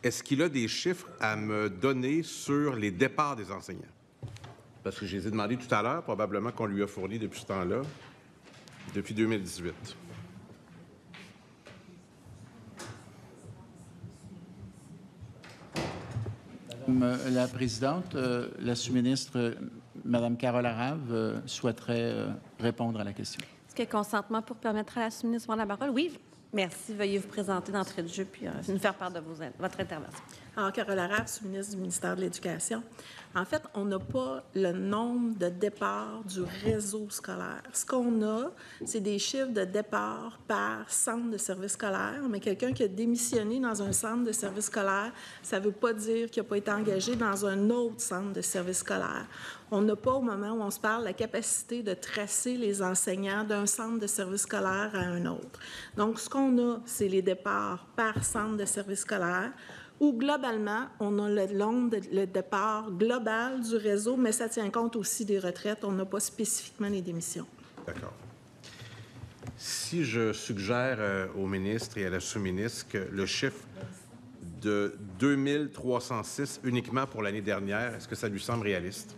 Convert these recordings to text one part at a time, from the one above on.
Est-ce qu'il a des chiffres à me donner sur les départs des enseignants? Parce que je les ai demandé tout à l'heure, probablement qu'on lui a fourni depuis ce temps-là, depuis 2018. Madame la présidente, la sous-ministre, Mme Carole Arave, souhaiterait répondre à la question. Est-ce qu'il y a consentement pour permettre à la sous-ministre de prendre la parole? Oui. Merci. Veuillez vous présenter d'entrée de jeu puis nous faire part de votre intervention. Alors, Carole Arave, sous-ministre du ministère de l'Éducation. En fait, on n'a pas le nombre de départs du réseau scolaire. Ce qu'on a, c'est des chiffres de départ par centre de service scolaire, mais quelqu'un qui a démissionné dans un centre de service scolaire, ça ne veut pas dire qu'il n'a pas été engagé dans un autre centre de service scolaire. On n'a pas, au moment où on se parle, la capacité de tracer les enseignants d'un centre de service scolaire à un autre. Donc, ce qu'on a, c'est les départs par centre de service scolaire, où globalement, on a le départ global du réseau, mais ça tient compte aussi des retraites. On n'a pas spécifiquement les démissions. D'accord. Si je suggère au ministre et à la sous-ministre que le chiffre de 2306 uniquement pour l'année dernière, est-ce que ça lui semble réaliste?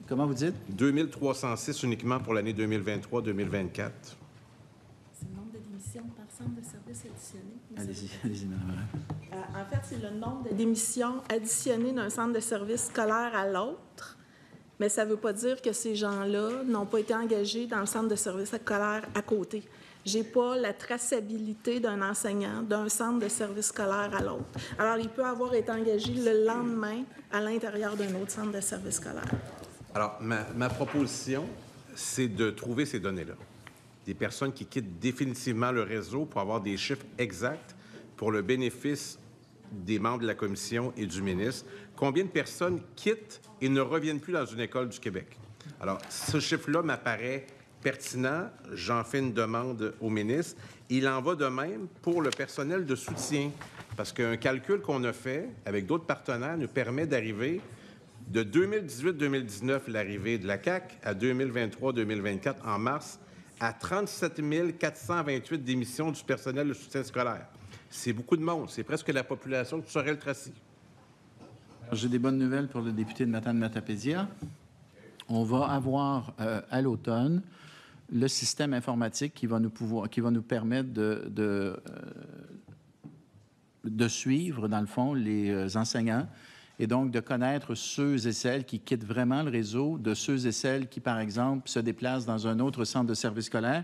Comment vous dites? 2306 uniquement pour l'année 2023-2024. C'est le nombre de démissions par centre de service additionné. Allez-y, Mme Arave. En fait, c'est le nombre de démissions additionnées d'un centre de service scolaire à l'autre, mais ça ne veut pas dire que ces gens-là n'ont pas été engagés dans le centre de service scolaire à côté. Je n'ai pas la traçabilité d'un enseignant d'un centre de service scolaire à l'autre. Alors, il peut avoir été engagé le lendemain à l'intérieur d'un autre centre de service scolaire. Alors, ma proposition, c'est de trouver ces données-là. Des personnes qui quittent définitivement le réseau pour avoir des chiffres exacts pour le bénéfice des membres de la commission et du ministre. Combien de personnes quittent et ne reviennent plus dans une école du Québec? Alors, ce chiffre-là m'apparaît pertinent. J'en fais une demande au ministre. Il en va de même pour le personnel de soutien, parce qu'un calcul qu'on a fait avec d'autres partenaires nous permet d'arriver de 2018-2019, l'arrivée de la CAQ, à 2023-2024, en mars, à 37 428 démissions du personnel de soutien scolaire. C'est beaucoup de monde. C'est presque la population de Sorel-Tracy. J'ai des bonnes nouvelles pour le député de Matane-Matapédia. On va avoir à l'automne le système informatique qui va nous permettre de suivre, dans le fond, les enseignants et donc de connaître ceux et celles qui quittent vraiment le réseau, de ceux et celles qui, par exemple, se déplacent dans un autre centre de service scolaire.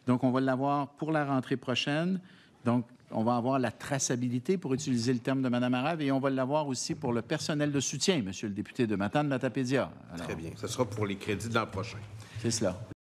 Donc, on va l'avoir pour la rentrée prochaine. Donc, on va avoir la traçabilité, pour utiliser le terme de Mme Arave, et on va l'avoir aussi pour le personnel de soutien, Monsieur le député de Matane-Matapédia. Très bien. Ce sera pour les crédits de l'an prochain. C'est cela.